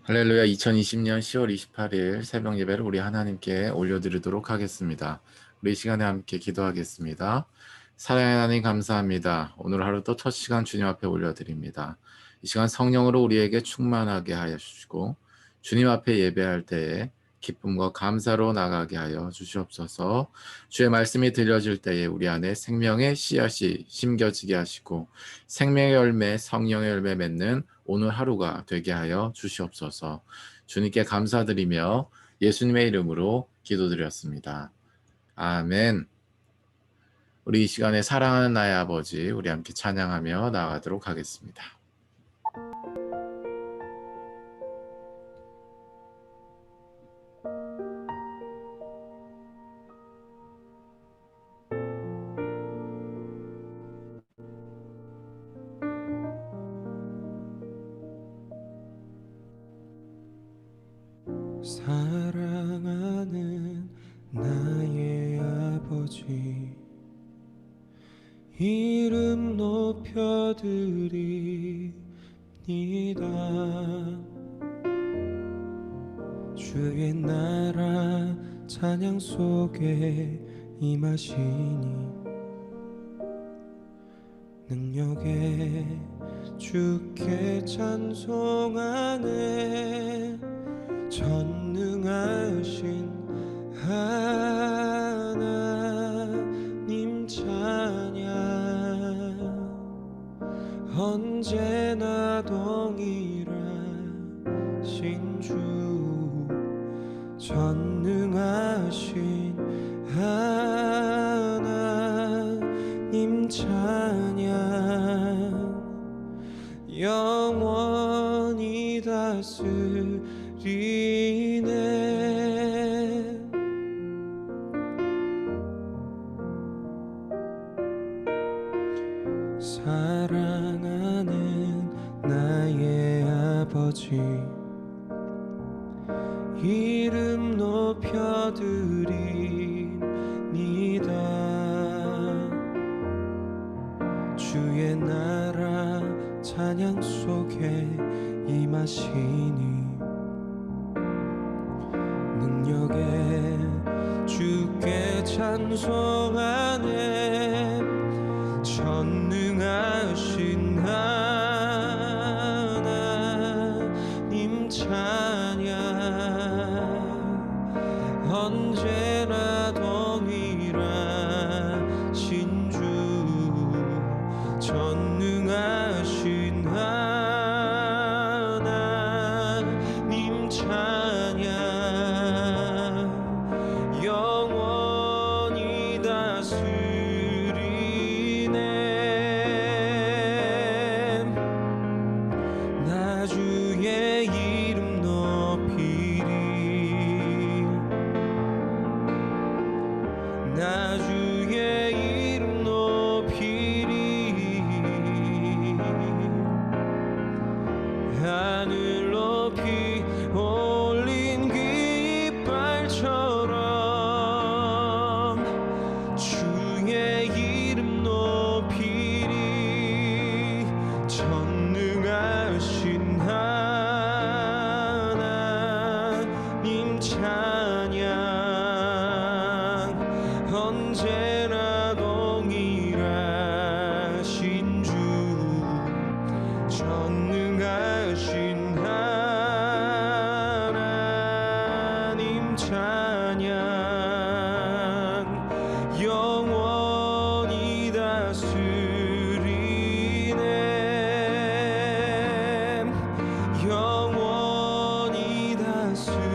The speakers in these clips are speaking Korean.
할렐루야. 2020년 10월 28일 새벽 예배를 우리 하나님께 올려드리도록 하겠습니다. 우리 이 시간에 함께 기도하겠습니다. 사랑의 하나님 감사합니다. 오늘 하루도 첫 시간 주님 앞에 올려드립니다. 이 시간 성령으로 우리에게 충만하게 하여 주시고 주님 앞에 예배할 때에 기쁨과 감사로 나가게 하여 주시옵소서. 주의 말씀이 들려질 때에 우리 안에 생명의 씨앗이 심겨지게 하시고 생명의 열매, 성령의 열매 맺는 오늘 하루가 되게 하여 주시옵소서. 주님께 감사드리며 예수님의 이름으로 기도드렸습니다. 아멘. 우리 이 시간에 사랑하는 나의 아버지, 우리 함께 찬양하며 나아가도록 하겠습니다. 사랑하는 나의 아버지, 이름 높여드립니다. 주의 나라 찬양 속에 임하시니 능력에 주께 찬송하네. 전능하신 하나님 찬양, 언제나 동일하신 주, 전능하신 하나님 찬양, 영원히 다스리네. 사랑하는 나의 아버지, 이름 높여드립니다. 주의 나라 찬양 속에 임하시니 능력에 주께 찬송하네. 전능하신 하나님 찬양, 언제나 동일하신 주, 전능하신 하나님 찬양, 영원히 다스리네. 나 주의 이름 높이리, 나 주의 이름 높이리. 하늘 높이 올린 깃발처럼 주의 이름 높이리. 전능하신 하나님 찬양, 언제나 동일하신 주, 전능하신 하나님 찬양, 영원히 다스리네. 영원히 다스리네.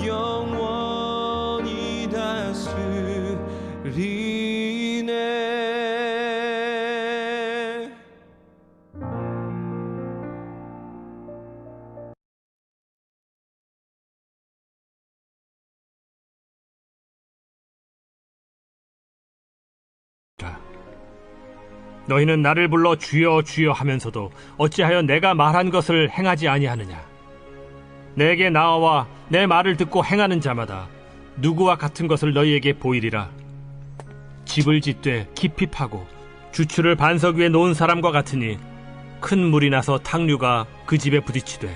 영원히 다스리네. 너희는 나를 불러 주여 주여 하면서도 어찌하여 내가 말한 것을 행하지 아니하느냐. 내게 나와 내 말을 듣고 행하는 자마다 누구와 같은 것을 너희에게 보이리라. 집을 짓되 깊이 파고 주추를 반석 위에 놓은 사람과 같으니 큰 물이 나서 탕류가 그 집에 부딪히되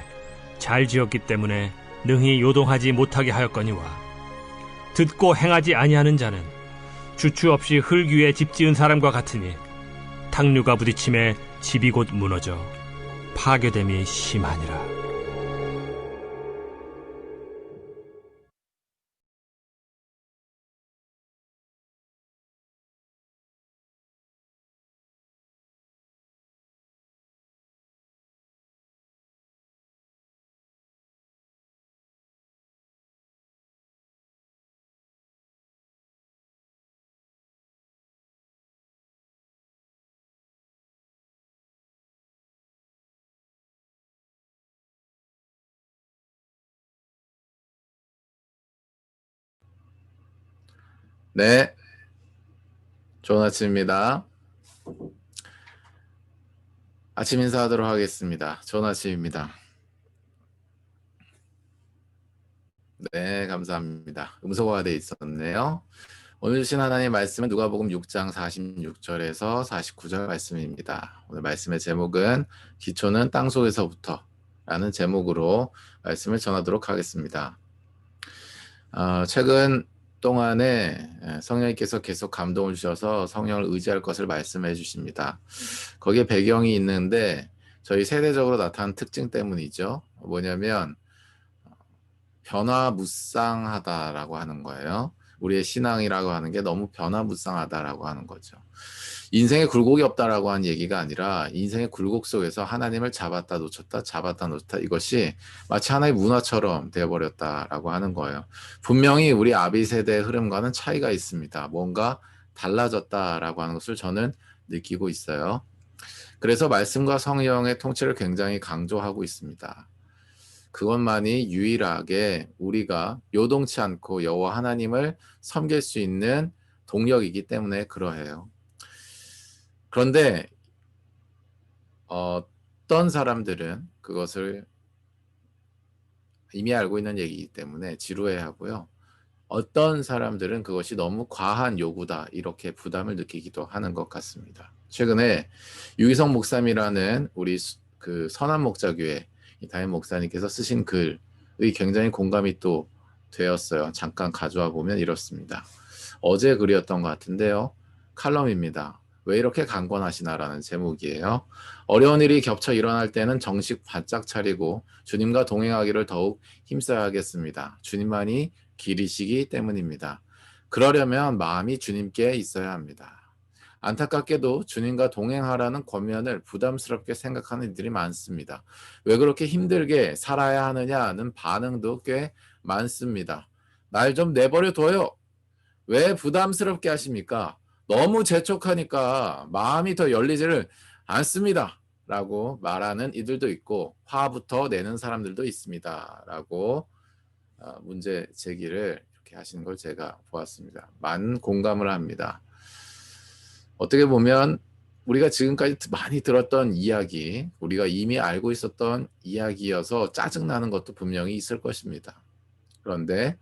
잘 지었기 때문에 능히 요동하지 못하게 하였거니와 듣고 행하지 아니하는 자는 주추 없이 흙 위에 집 지은 사람과 같으니 탕류가 부딪힘에 집이 곧 무너져 파괴됨이 심하니라. 네, 좋은 아침입니다. 아침 인사하도록 하겠습니다. 좋은 아침입니다. 네, 감사합니다. 음소거가 돼 있었네요. 오늘 주신 하나님 말씀은 누가복음 6장 46절에서 49절 말씀입니다. 오늘 말씀의 제목은 기초는 땅속에서부터 라는 제목으로 말씀을 전하도록 하겠습니다. 최근 동안에 성령님께서 계속 감동을 주셔서 성령을 의지할 것을 말씀해 주십니다. 거기에 배경이 있는데 저희 세대적으로 나타난 특징 때문이죠. 뭐냐면 변화무쌍하다라고 하는 거예요. 우리의 신앙이라고 하는 게 너무 변화무쌍하다라고 하는 거죠. 인생에 굴곡이 없다라고 하는 얘기가 아니라 인생의 굴곡 속에서 하나님을 잡았다 놓쳤다 잡았다 놓쳤다 이것이 마치 하나의 문화처럼 되어버렸다라고 하는 거예요. 분명히 우리 아비 세대의 흐름과는 차이가 있습니다. 뭔가 달라졌다라고 하는 것을 저는 느끼고 있어요. 그래서 말씀과 성령의 통치를 굉장히 강조하고 있습니다. 그것만이 유일하게 우리가 요동치 않고 여호와 하나님을 섬길 수 있는 동력이기 때문에 그러해요. 그런데 어떤 사람들은 그것을 이미 알고 있는 얘기이기 때문에 지루해하고요. 어떤 사람들은 그것이 너무 과한 요구다 이렇게 부담을 느끼기도 하는 것 같습니다. 최근에 유기성 목사님이라는 우리 그 선한 목자교회 담임 목사님께서 쓰신 글의 굉장히 공감이 또 되었어요. 잠깐 가져와 보면 이렇습니다. 어제 글이었던 것 같은데요. 칼럼입니다. 왜 이렇게 강권하시나라는 제목이에요. 어려운 일이 겹쳐 일어날 때는 정식 바짝 차리고 주님과 동행하기를 더욱 힘써야 하겠습니다. 주님만이 길이시기 때문입니다. 그러려면 마음이 주님께 있어야 합니다. 안타깝게도 주님과 동행하라는 권면을 부담스럽게 생각하는 이들이 많습니다. 왜 그렇게 힘들게 살아야 하느냐는 반응도 꽤 많습니다. 날 좀 내버려 둬요. 왜 부담스럽게 하십니까? 너무 재촉하니까 마음이 더 열리지를 않습니다. 라고 말하는 이들도 있고 화부터 내는 사람들도 있습니다. 라고 문제 제기를 이렇게 하시는 걸 제가 보았습니다. 많은 공감을 합니다. 어떻게 보면 우리가 지금까지 많이 들었던 이야기, 우리가 이미 알고 있었던 이야기여서 짜증나는 것도 분명히 있을 것입니다. 그런데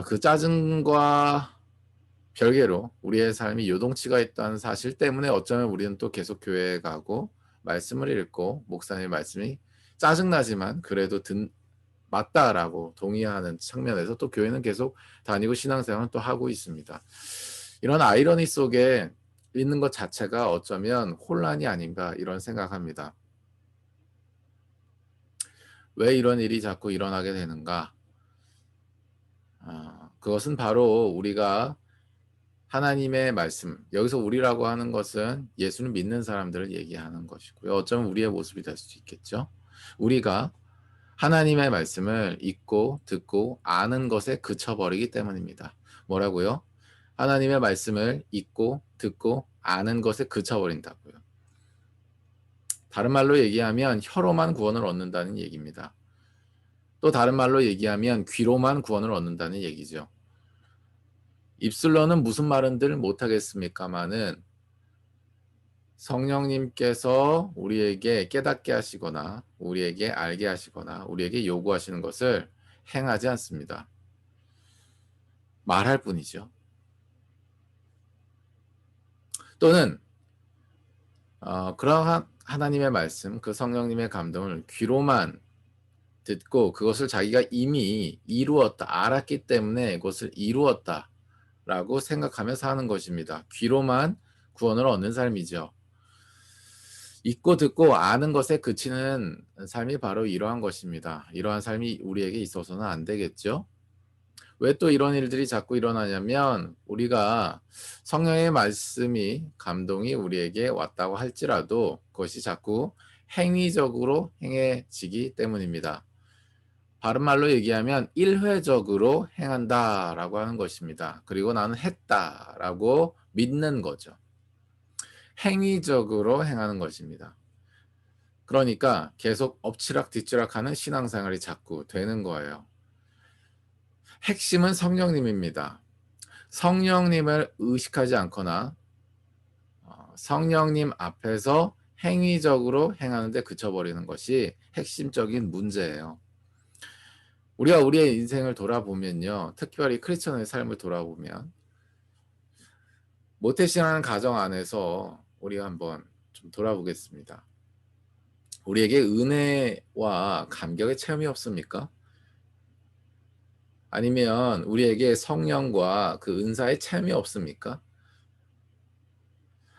그 짜증과 별개로 우리의 삶이 요동치가 있다는 사실 때문에 어쩌면 우리는 또 계속 교회에 가고 말씀을 읽고 목사님의 말씀이 짜증나지만 그래도 맞다라고 동의하는 측면에서 또 교회는 계속 다니고 신앙생활을 또 하고 있습니다. 이런 아이러니 속에 있는 것 자체가 어쩌면 혼란이 아닌가 이런 생각합니다. 왜 이런 일이 자꾸 일어나게 되는가? 그것은 바로 우리가 하나님의 말씀, 여기서 우리라고 하는 것은 예수를 믿는 사람들을 얘기하는 것이고요. 어쩌면 우리의 모습이 될 수도 있겠죠. 우리가 하나님의 말씀을 읽고 듣고 아는 것에 그쳐버리기 때문입니다. 뭐라고요? 하나님의 말씀을 읽고 듣고 아는 것에 그쳐버린다고요. 다른 말로 얘기하면 혀로만 구원을 얻는다는 얘기입니다. 또 다른 말로 얘기하면 귀로만 구원을 얻는다는 얘기죠. 입술로는 무슨 말은들 못하겠습니까마는 성령님께서 우리에게 깨닫게 하시거나 우리에게 알게 하시거나 우리에게 요구하시는 것을 행하지 않습니다. 말할 뿐이죠. 또는 그러한 하나님의 말씀, 그 성령님의 감동을 귀로만 듣고 그것을 자기가 이미 이루었다, 알았기 때문에 그것을 이루었다라고 생각하며 사는 것입니다. 귀로만 구원을 얻는 삶이죠. 읽고 듣고 아는 것에 그치는 삶이 바로 이러한 것입니다. 이러한 삶이 우리에게 있어서는 안 되겠죠. 왜 또 이런 일들이 자꾸 일어나냐면 우리가 성령의 말씀이 감동이 우리에게 왔다고 할지라도 그것이 자꾸 행위적으로 행해지기 때문입니다. 바른 말로 얘기하면 일회적으로 행한다라고 하는 것입니다. 그리고 나는 했다라고 믿는 거죠. 행위적으로 행하는 것입니다. 그러니까 계속 엎치락 뒤치락하는 신앙생활이 자꾸 되는 거예요. 핵심은 성령님입니다. 성령님을 의식하지 않거나 성령님 앞에서 행위적으로 행하는 데 그쳐버리는 것이 핵심적인 문제예요. 우리가 우리의 인생을 돌아보면요. 특별히 크리스천의 삶을 돌아보면 모태신앙하는 가정 안에서 우리가 한번 좀 돌아보겠습니다. 우리에게 은혜와 감격의 체험이 없습니까? 아니면 우리에게 성령과 그 은사의 체험이 없습니까?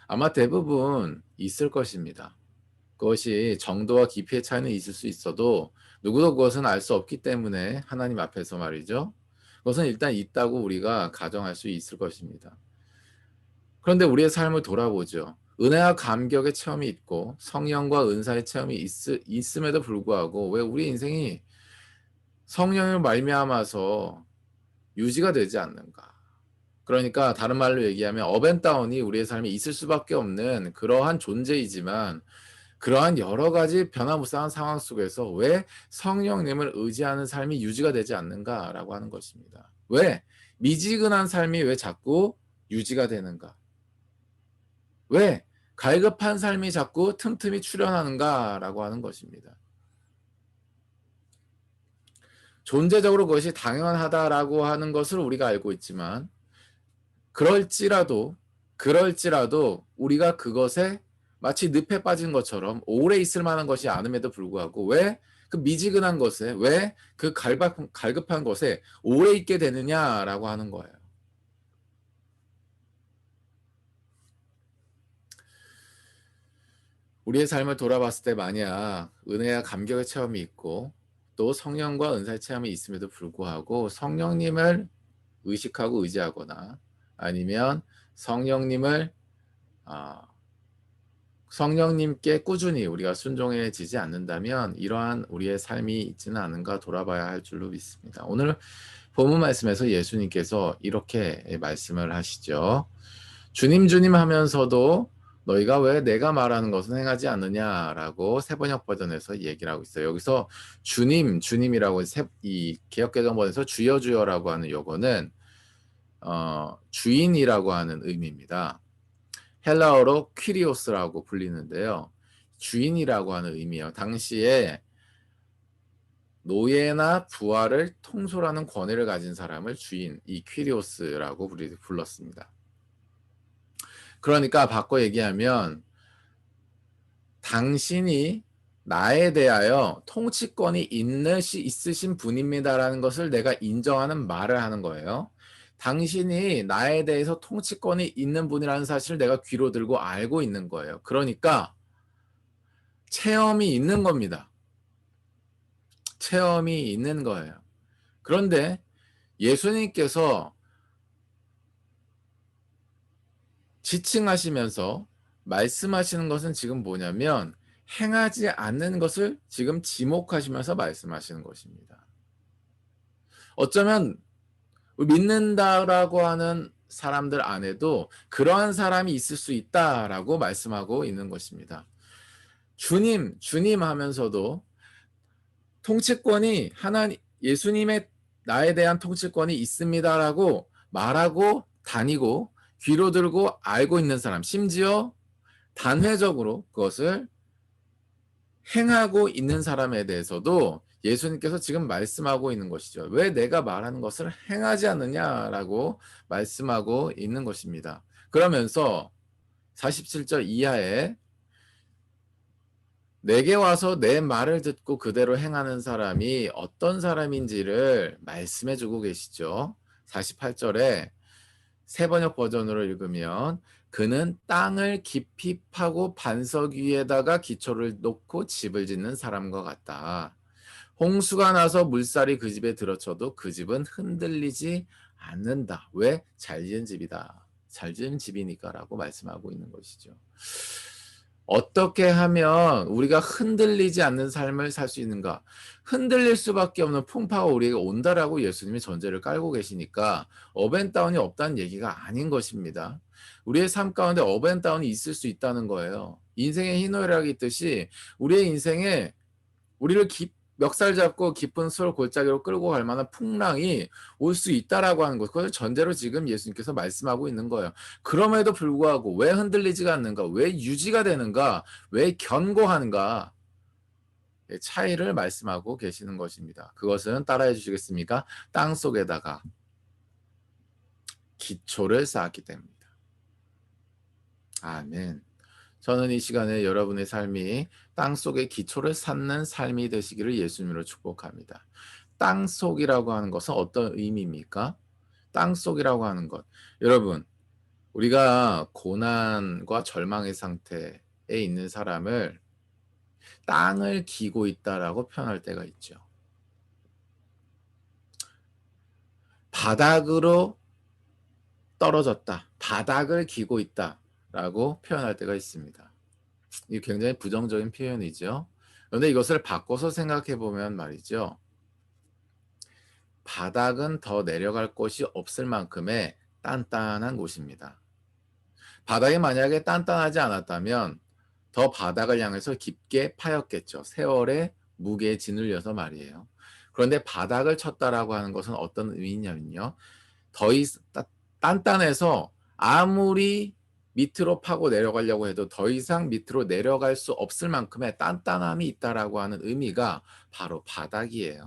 아마 대부분 있을 것입니다. 그것이 정도와 깊이의 차이는 있을 수 있어도 누구도 그것은 알 수 없기 때문에 하나님 앞에서 말이죠. 그것은 일단 있다고 우리가 가정할 수 있을 것입니다. 그런데 우리의 삶을 돌아보죠. 은혜와 감격의 체험이 있고 성령과 은사의 체험이 있음에도 불구하고 왜 우리 인생이 성령을 말미암아서 유지가 되지 않는가? 그러니까 다른 말로 얘기하면 업앤다운이 우리의 삶에 있을 수밖에 없는 그러한 존재이지만 그러한 여러 가지 변화무쌍한 상황 속에서 왜 성령님을 의지하는 삶이 유지가 되지 않는가라고 하는 것입니다. 왜 미지근한 삶이 왜 자꾸 유지가 되는가? 왜 갈급한 삶이 자꾸 틈틈이 출현하는가라고 하는 것입니다. 존재적으로 그것이 당연하다라고 하는 것을 우리가 알고 있지만 그럴지라도 우리가 그것에 마치 늪에 빠진 것처럼 오래 있을 만한 것이 아님에도 불구하고 왜 그 미지근한 것에 왜 그 갈급한 것에 오래 있게 되느냐라고 하는 거예요. 우리의 삶을 돌아봤을 때 만약 은혜와 감격의 체험이 있고 또 성령과 은사의 체험이 있음에도 불구하고 성령님을 의식하고 의지하거나 아니면 성령님께 꾸준히 우리가 순종해지지 않는다면 이러한 우리의 삶이 있지는 않은가 돌아봐야 할 줄로 믿습니다. 오늘 본문 말씀에서 예수님께서 이렇게 말씀을 하시죠. 주님 주님 하면서도 너희가 왜 내가 말하는 것은 행하지 않느냐라고 새번역 버전에서 얘기를 하고 있어요. 여기서 주님이라고 이 개역개정본에서 주여 주여라고 하는 요거는 주인이라고 하는 의미입니다. 헬라어로 퀴리오스라고 불리는데요. 주인이라고 하는 의미예요. 당시에 노예나 부하를 통솔하는 권위를 가진 사람을 주인, 이 퀴리오스라고 불렀습니다. 그러니까 바꿔 얘기하면 당신이 나에 대하여 통치권이 있으신 분입니다라는 것을 내가 인정하는 말을 하는 거예요. 당신이 나에 대해서 통치권이 있는 분이라는 사실을 내가 귀로 들고 알고 있는 거예요. 그러니까 체험이 있는 겁니다. 체험이 있는 거예요. 그런데 예수님께서 지칭하시면서 말씀하시는 것은 지금 뭐냐면 행하지 않는 것을 지금 지목하시면서 말씀하시는 것입니다. 어쩌면 믿는다라고 하는 사람들 안에도 그러한 사람이 있을 수 있다라고 말씀하고 있는 것입니다. 주님 하면서도 통치권이 예수님의 나에 대한 통치권이 있습니다라고 말하고 다니고 귀로 들고 알고 있는 사람, 심지어 단회적으로 그것을 행하고 있는 사람에 대해서도 예수님께서 지금 말씀하고 있는 것이죠. 왜 내가 말하는 것을 행하지 않느냐라고 말씀하고 있는 것입니다. 그러면서 47절 이하에 내게 와서 내 말을 듣고 그대로 행하는 사람이 어떤 사람인지를 말씀해 주고 계시죠. 48절에 새 번역 버전으로 읽으면 그는 땅을 깊이 파고 반석 위에다가 기초를 놓고 집을 짓는 사람과 같다. 홍수가 나서 물살이 그 집에 들어쳐도 그 집은 흔들리지 않는다. 왜? 잘 지은 집이다. 잘 지은 집이니까라고 말씀하고 있는 것이죠. 어떻게 하면 우리가 흔들리지 않는 삶을 살 수 있는가? 흔들릴 수밖에 없는 풍파가 우리에게 온다라고 예수님이 전제를 깔고 계시니까 업앤다운이 없다는 얘기가 아닌 것입니다. 우리의 삶 가운데 업앤다운이 있을 수 있다는 거예요. 인생의 희노애락이 있듯이 우리의 인생에 우리를 멱살 잡고 깊은 수월 골짜기로 끌고 갈 만한 풍랑이 올 수 있다라고 하는 것, 그걸 전제로 지금 예수님께서 말씀하고 있는 거예요. 그럼에도 불구하고 왜 흔들리지가 않는가? 왜 유지가 되는가? 왜 견고하는가? 차이를 말씀하고 계시는 것입니다. 그것은 따라해 주시겠습니까? 땅 속에다가 기초를 쌓았기 때문입니다. 아멘. 저는 이 시간에 여러분의 삶이 땅속에 기초를 쌓는 삶이 되시기를 예수님으로 축복합니다. 땅속이라고 하는 것은 어떤 의미입니까? 땅속이라고 하는 것. 여러분, 우리가 고난과 절망의 상태에 있는 사람을 땅을 기고 있다라고 표현할 때가 있죠. 바닥으로 떨어졌다. 바닥을 기고 있다라고 표현할 때가 있습니다. 이게 굉장히 부정적인 표현이죠. 그런데 이것을 바꿔서 생각해 보면 말이죠. 바닥은 더 내려갈 곳이 없을 만큼의 단단한 곳입니다. 바닥이 만약에 단단하지 않았다면 더 바닥을 향해서 깊게 파였겠죠. 세월의 무게에 짓눌려서 말이에요. 그런데 바닥을 쳤다라고 하는 것은 어떤 의미냐면요. 더 단단해서 아무리 밑으로 파고 내려가려고 해도 더 이상 밑으로 내려갈 수 없을 만큼의 단단함이 있다라고 하는 의미가 바로 바닥이에요.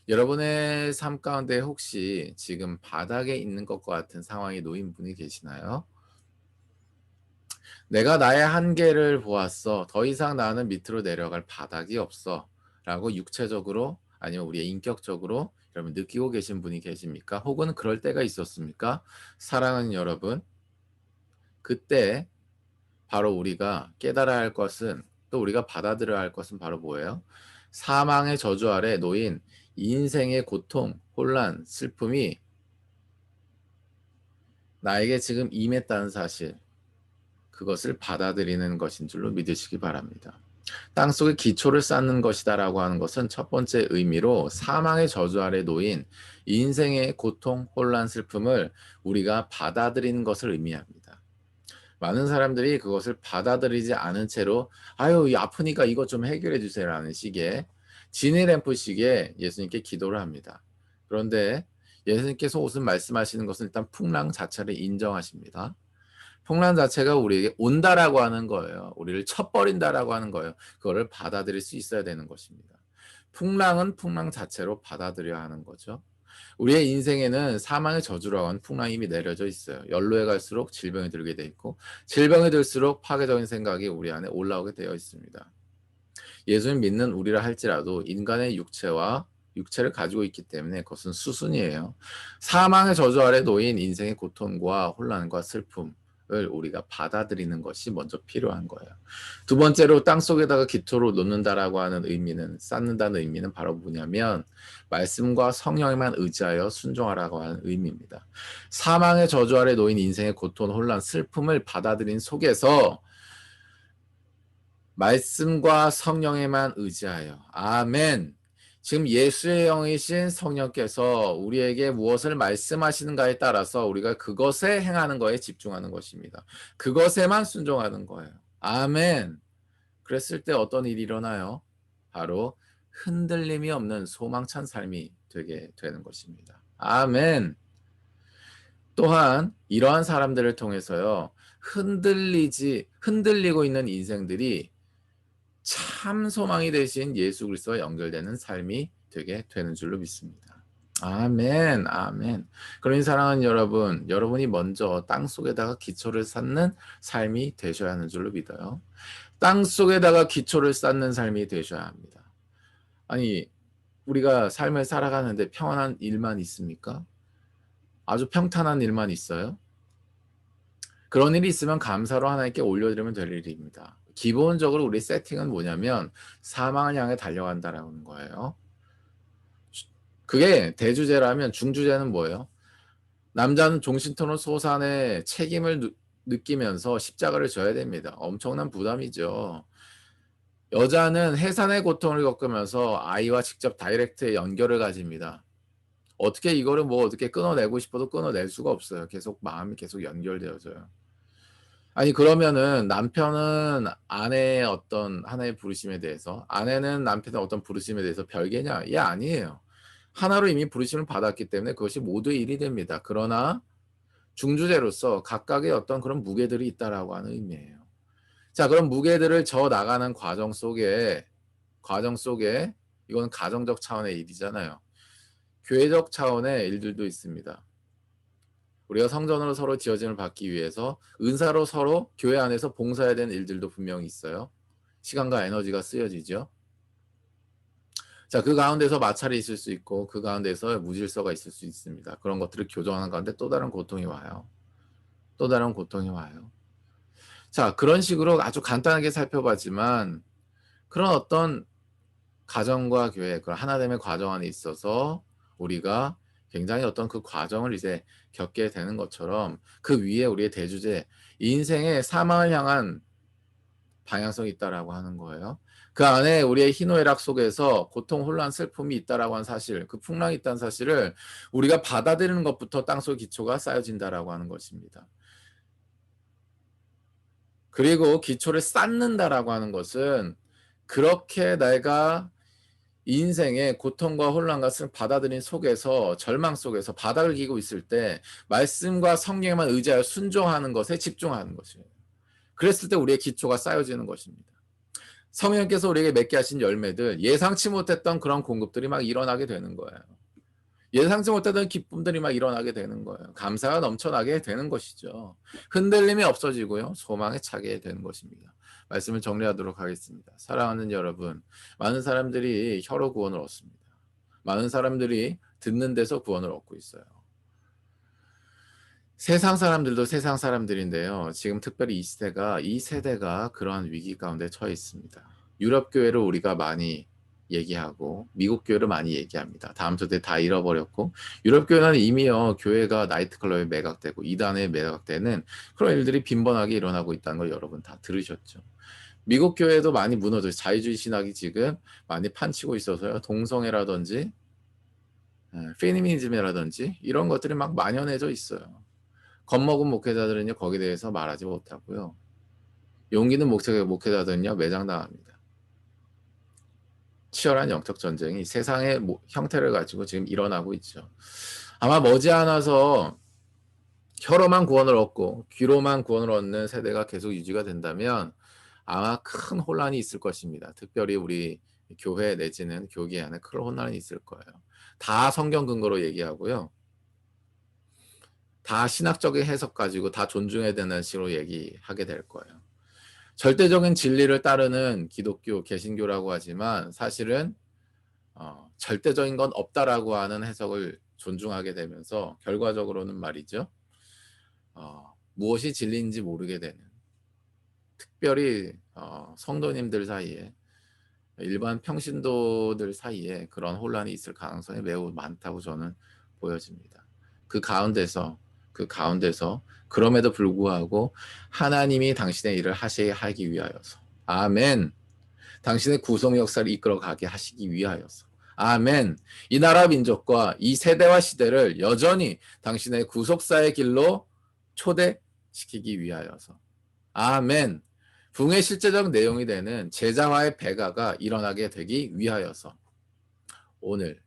여러분의 삶 가운데 혹시 지금 바닥에 있는 것과 같은 상황에 놓인 분이 계시나요? 내가 나의 한계를 보았어. 더 이상 나는 밑으로 내려갈 바닥이 없어. 라고 육체적으로 아니면 우리의 인격적으로 여러분 느끼고 계신 분이 계십니까? 혹은 그럴 때가 있었습니까? 사랑하는 여러분, 그때 바로 우리가 깨달아야 할 것은 또 우리가 받아들여야 할 것은 바로 뭐예요? 사망의 저주 아래 놓인 인생의 고통, 혼란, 슬픔이 나에게 지금 임했다는 사실, 그것을 받아들이는 것인 줄로 믿으시기 바랍니다. 땅속에 기초를 쌓는 것이다라고 하는 것은 첫 번째 의미로 사망의 저주 아래 놓인 인생의 고통, 혼란, 슬픔을 우리가 받아들이는 것을 의미합니다. 많은 사람들이 그것을 받아들이지 않은 채로 아유 아프니까 이것 좀 해결해 주세요라는 식의 지니램프식의 예수님께 기도를 합니다. 그런데 예수님께서 무슨 말씀하시는 것은 일단 풍랑 자체를 인정하십니다. 풍랑 자체가 우리에게 온다라고 하는 거예요. 우리를 쳐버린다라고 하는 거예요. 그거를 받아들일 수 있어야 되는 것입니다. 풍랑은 풍랑 자체로 받아들여야 하는 거죠. 우리의 인생에는 사망의 저주라고 하는 풍랑이 이미 내려져 있어요. 연로에 갈수록 질병이 들게 돼 있고 질병이 들수록 파괴적인 생각이 우리 안에 올라오게 되어 있습니다. 예수님 믿는 우리라 할지라도 인간의 육체를 가지고 있기 때문에 그것은 수순이에요. 사망의 저주 아래 놓인 인생의 고통과 혼란과 슬픔 을 우리가 받아들이는 것이 먼저 필요한 거예요. 두 번째로 땅속에다가 기초를 놓는다라고 하는 의미는 쌓는다는 의미는 바로 뭐냐면 말씀과 성령에만 의지하여 순종하라고 하는 의미입니다. 사망의 저주 아래 놓인 인생의 고통, 혼란, 슬픔을 받아들인 속에서 말씀과 성령에만 의지하여 아멘. 지금 예수의 영이신 성령께서 우리에게 무엇을 말씀하시는가에 따라서 우리가 그것에 행하는 거에 집중하는 것입니다. 그것에만 순종하는 거예요. 아멘. 그랬을 때 어떤 일이 일어나요? 바로 흔들림이 없는 소망찬 삶이 되게 되는 것입니다. 아멘. 또한 이러한 사람들을 통해서요. 흔들리고 있는 인생들이 참 소망이 되신 예수 그리스도와 연결되는 삶이 되게 되는 줄로 믿습니다. 아멘, 아멘. 그러니 사랑하는 여러분, 여러분이 먼저 땅 속에다가 기초를 쌓는 삶이 되셔야 하는 줄로 믿어요. 땅 속에다가 기초를 쌓는 삶이 되셔야 합니다. 아니, 우리가 삶을 살아가는데 평안한 일만 있습니까? 아주 평탄한 일만 있어요? 그런 일이 있으면 감사로 하나님께 올려드리면 될 일입니다. 기본적으로 우리 세팅은 뭐냐면 사망을 향해 달려간다라는 거예요. 그게 대주제라면 중주제는 뭐예요? 남자는 종신토론 소산의 책임을 느끼면서 십자가를 져야 됩니다. 엄청난 부담이죠. 여자는 해산의 고통을 겪으면서 아이와 직접 다이렉트의 연결을 가집니다. 어떻게 이거를 뭐 어떻게 끊어내고 싶어도 끊어낼 수가 없어요. 계속 마음이 계속 연결되어져요. 아니 그러면은 남편은 아내의 어떤 하나의 부르심에 대해서, 아내는 남편의 어떤 부르심에 대해서 별개냐? 예, 아니에요. 하나로 이미 부르심을 받았기 때문에 그것이 모두의 일이 됩니다. 그러나 중주제로서 각각의 어떤 그런 무게들이 있다라고 하는 의미예요. 자, 그럼 무게들을 져 나가는 과정 속에 이건 가정적 차원의 일이잖아요. 교회적 차원의 일들도 있습니다. 우리가 성전으로 서로 지어짐을 받기 위해서 은사로 서로 교회 안에서 봉사해야 되는 일들도 분명히 있어요. 시간과 에너지가 쓰여지죠. 자, 그 가운데서 마찰이 있을 수 있고 그 가운데서 무질서가 있을 수 있습니다. 그런 것들을 교정하는 가운데 또 다른 고통이 와요. 또 다른 고통이 와요. 자, 그런 식으로 아주 간단하게 살펴봤지만 그런 어떤 가정과 교회, 그런 하나됨의 과정 안에 있어서 우리가 굉장히 어떤 그 과정을 이제 겪게 되는 것처럼 그 위에 우리의 대주제, 인생의 사망을 향한 방향성이 있다라고 하는 거예요. 그 안에 우리의 희노애락 속에서 고통, 혼란, 슬픔이 있다라고 하는 사실, 그 풍랑이 있다는 사실을 우리가 받아들이는 것부터 땅속 기초가 쌓여진다라고 하는 것입니다. 그리고 기초를 쌓는다라고 하는 것은 그렇게 내가 인생의 고통과 혼란과 슬픔을 받아들인 속에서 절망 속에서 바닥을 기고 있을 때 말씀과 성경에만 의지하여 순종하는 것에 집중하는 것이에요. 그랬을 때 우리의 기초가 쌓여지는 것입니다. 성령께서 우리에게 맺게 하신 열매들, 예상치 못했던 그런 공급들이 막 일어나게 되는 거예요. 예상치 못했던 기쁨들이 막 일어나게 되는 거예요. 감사가 넘쳐나게 되는 것이죠. 흔들림이 없어지고요. 소망에 차게 되는 것입니다. 말씀을 정리하도록 하겠습니다. 사랑하는 여러분, 많은 사람들이 혀로 구원을 얻습니다. 많은 사람들이 듣는 데서 구원을 얻고 있어요. 세상 사람들도 세상 사람들인데요. 지금 특별히 이 세대가 그러한 위기 가운데 처해 있습니다. 유럽 교회를 우리가 많이 얘기하고 미국 교회를 많이 얘기합니다. 다음 세대 다 잃어버렸고 유럽 교회는 이미요 교회가 나이트클럽에 매각되고 이단에 매각되는 그런 일들이 빈번하게 일어나고 있다는 걸 여러분 다 들으셨죠. 미국 교회도 많이 무너져 자유주의 신학이 지금 많이 판치고 있어서요. 동성애라든지 페미니즘이라든지 이런 것들이 막 만연해져 있어요. 겁먹은 목회자들은요 거기에 대해서 말하지 못하고요. 용기 있는 목회자들은요 매장당합니다. 치열한 영적 전쟁이 세상의 형태를 가지고 지금 일어나고 있죠. 아마 머지않아서 혀로만 구원을 얻고 귀로만 구원을 얻는 세대가 계속 유지가 된다면 아마 큰 혼란이 있을 것입니다. 특별히 우리 교회 내지는 교계 안에 큰 혼란이 있을 거예요. 다 성경 근거로 얘기하고요. 다 신학적인 해석 가지고 다 존중해야 되는 식으로 얘기하게 될 거예요. 절대적인 진리를 따르는 기독교, 개신교라고 하지만 사실은 절대적인 건 없다라고 하는 해석을 존중하게 되면서 결과적으로는 말이죠. 무엇이 진리인지 모르게 되는 특별히 성도님들 사이에 일반 평신도들 사이에 그런 혼란이 있을 가능성이 매우 많다고 저는 보여집니다. 그 가운데서 그럼에도 불구하고 하나님이 당신의 일을 하기 위하여서 아멘. 당신의 구속 역사를 이끌어가게 하시기 위하여서 아멘. 이 나라 민족과 이 세대와 시대를 여전히 당신의 구속사의 길로 초대시키기 위하여서 아멘. 붕의 실제적 내용이 되는 제자화의 배가가 일어나게 되기 위하여서 오늘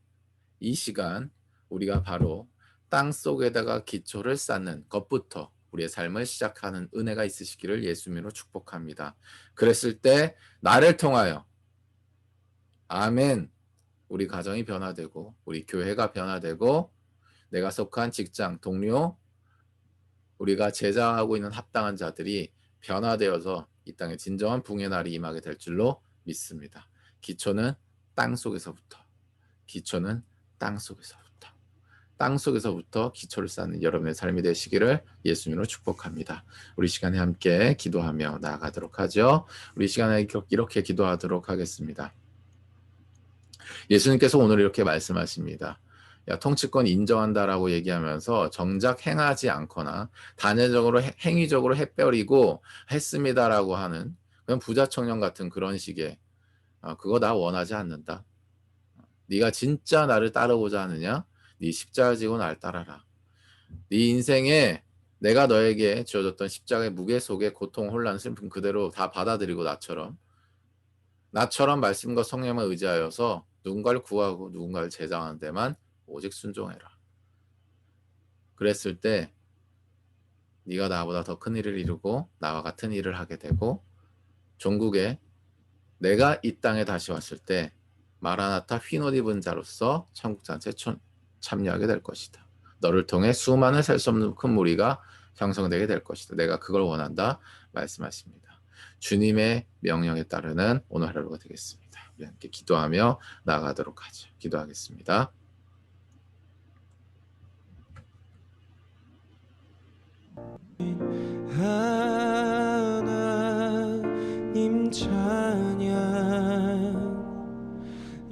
이 시간 우리가 바로 땅 속에다가 기초를 쌓는 것부터 우리의 삶을 시작하는 은혜가 있으시기를 예수님으로 축복합니다. 그랬을 때 나를 통하여 아멘 우리 가정이 변화되고 우리 교회가 변화되고 내가 속한 직장, 동료, 우리가 제자하고 있는 합당한 자들이 변화되어서 이 땅에 진정한 붕의 날이 임하게 될 줄로 믿습니다. 기초는 땅속에서부터, 기초는 땅속에서부터, 땅속에서부터 기초를 쌓는 여러분의 삶이 되시기를 예수님으로 축복합니다. 우리 시간에 함께 기도하며 나아가도록 하죠. 우리 시간에 이렇게 기도하도록 하겠습니다. 예수님께서 오늘 이렇게 말씀하십니다. 야, 통치권 인정한다라고 얘기하면서 정작 행하지 않거나 단회적으로 행위적으로 해버리고 했습니다라고 하는 그런 부자 청년 같은 그런 식의 그거 나 원하지 않는다. 네가 진짜 나를 따르고자 하느냐? 네 십자가 지고 날 따라라. 네 인생에 내가 너에게 주어졌던 십자가의 무게 속에 고통, 혼란, 슬픔 그대로 다 받아들이고 나처럼 말씀과 성령만 의지하여서 누군가를 구하고 누군가를 제장하는 데만 오직 순종해라. 그랬을 때 네가 나보다 더 큰 일을 이루고 나와 같은 일을 하게 되고 종국에 내가 이 땅에 다시 왔을 때 마라나타 흰옷 입은 자로서 천국 잔치에 참여하게 될 것이다. 너를 통해 수많은 셀 수 없는 큰 무리가 형성되게 될 것이다. 내가 그걸 원한다 말씀하십니다. 주님의 명령에 따르는 오늘 하루가 되겠습니다. 우리 함께 기도하며 나아가도록 하죠. 기도하겠습니다. 하나님 찬양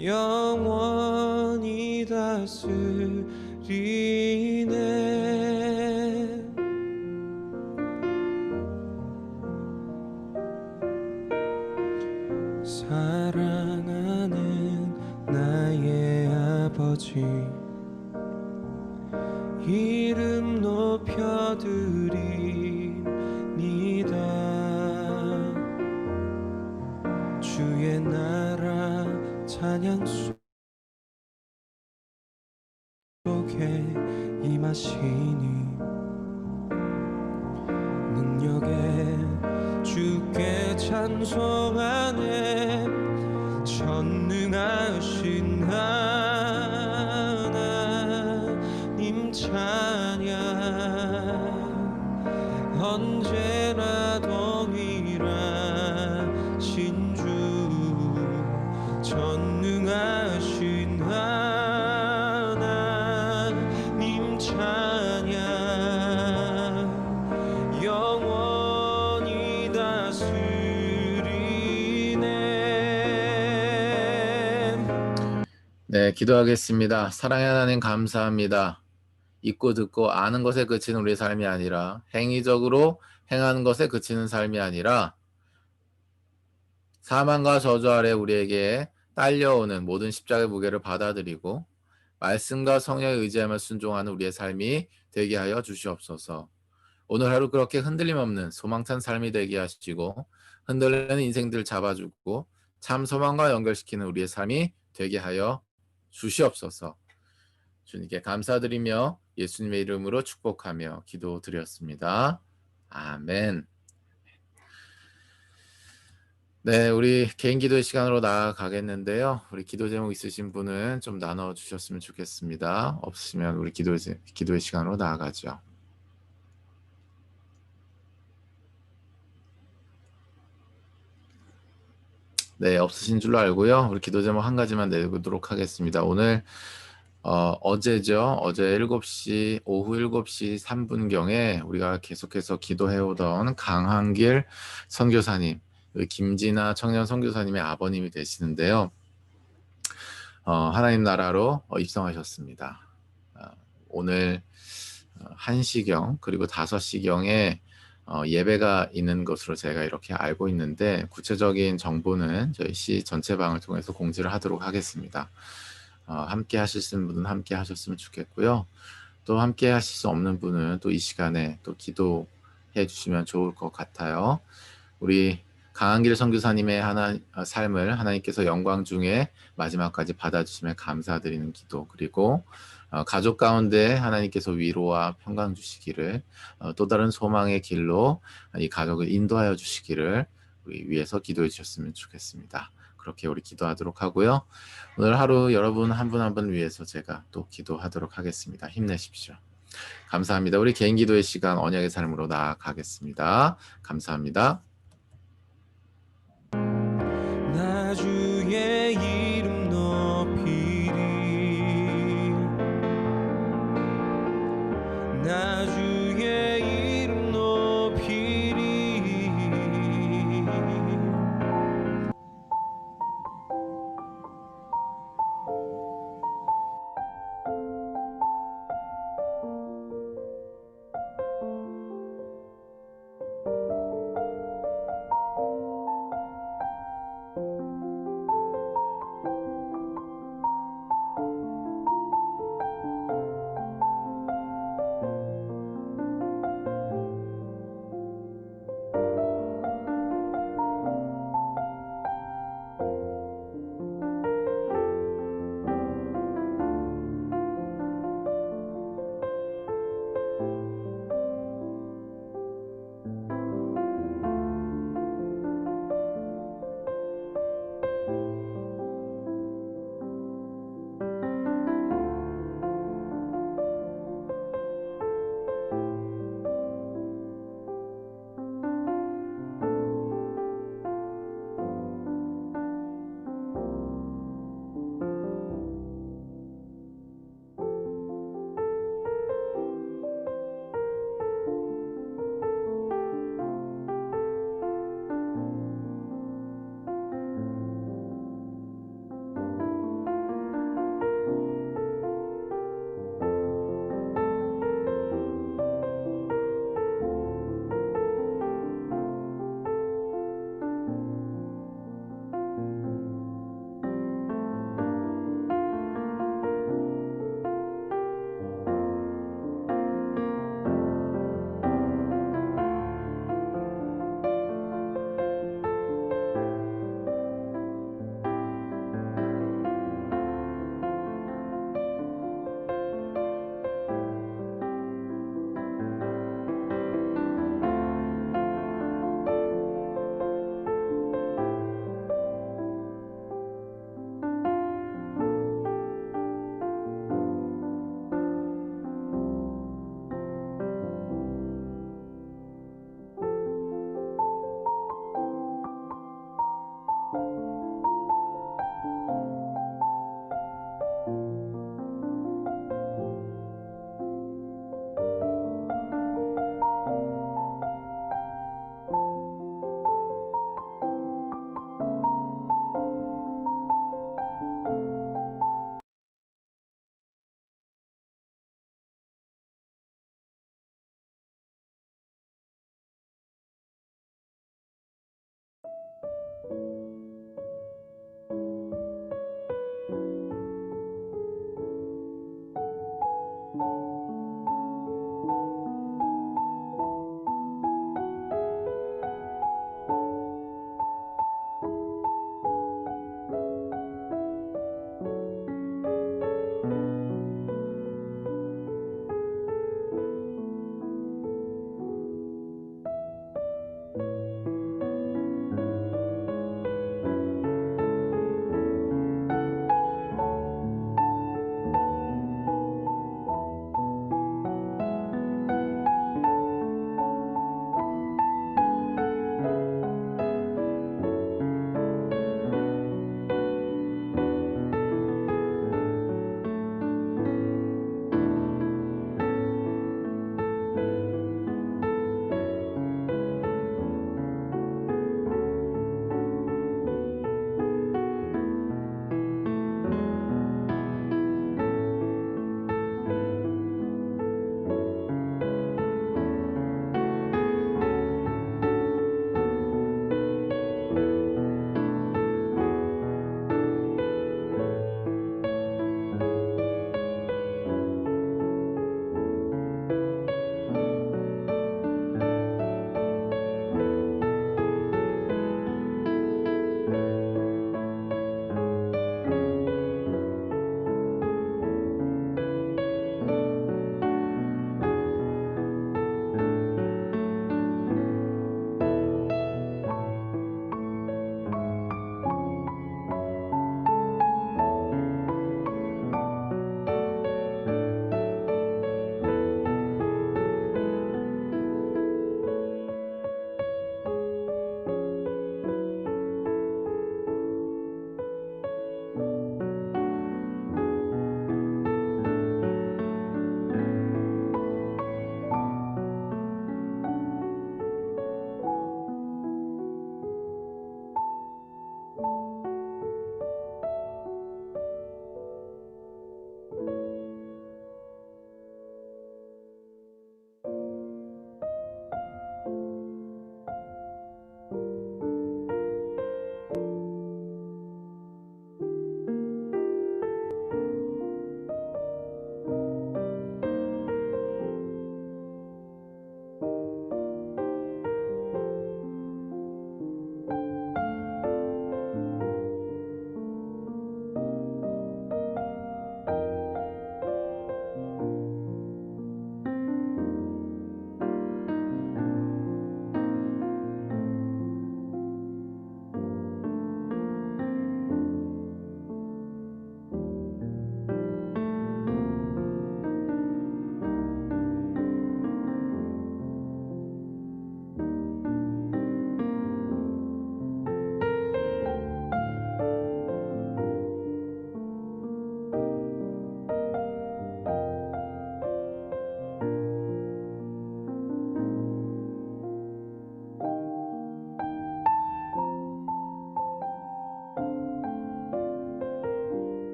영원히 다스리네 사랑하는 나의 아버지 이름 높여드립니다. 주의 나라 찬양 속에 임하시니 능력에 주께 찬송하네 전능하신 하나님 찬양 언제나 동일하신 주 전능하신 하나님 찬양 영원히 다스리네. 네, 기도하겠습니다. 사랑의 하나님 감사합니다. 잊고 듣고 아는 것에 그치는 우리의 삶이 아니라 행위적으로 행하는 것에 그치는 삶이 아니라 사망과 저주 아래 우리에게 딸려오는 모든 십자가의 무게를 받아들이고 말씀과 성령에 의지하며 순종하는 우리의 삶이 되게 하여 주시옵소서. 오늘 하루 그렇게 흔들림 없는 소망찬 삶이 되게 하시고 흔들리는 인생들 잡아주고 참 소망과 연결시키는 우리의 삶이 되게 하여 주시옵소서. 주님께 감사드리며 예수님의 이름으로 축복하며 기도드렸습니다. 아멘. 네, 우리 개인 기도의 시간으로 나아가겠는데요. 우리 기도 제목 있으신 분은 좀 나눠주셨으면 좋겠습니다. 없으시면 우리 기도의 시간으로 나아가죠. 네, 없으신 줄로 알고요. 우리 기도 제목 한 가지만 내보도록 하겠습니다. 오늘 어제죠. 어제 오후 7시 3분경에 우리가 계속해서 기도해오던 강한길 선교사님, 김진아 청년 선교사님의 아버님이 되시는데요. 하나님 나라로 입성하셨습니다. 오늘 1시경 그리고 5시경에 예배가 있는 것으로 제가 이렇게 알고 있는데 구체적인 정보는 저희 시 전체방을 통해서 공지를 하도록 하겠습니다. 함께 하실 수 있는 분은 함께 하셨으면 좋겠고요. 또 함께 하실 수 없는 분은 또 이 시간에 또 기도해 주시면 좋을 것 같아요. 우리 강한길 선교사님의 삶을 하나님께서 영광 중에 마지막까지 받아주시면 감사드리는 기도, 그리고 가족 가운데 하나님께서 위로와 평강 주시기를, 또 다른 소망의 길로 이 가족을 인도하여 주시기를 우리 위해서 기도해 주셨으면 좋겠습니다. 그럼 그렇게 우리 기도하도록 하고요. 오늘 하루 여러분 한 분 한 분 위해서 제가 또 기도하도록 하겠습니다. 힘내십시오. 감사합니다. 우리 개인 기도의 시간 언약의 삶으로 나아가겠습니다. 감사합니다. 나 주의 이름 높이리 나 주의 이름 높이리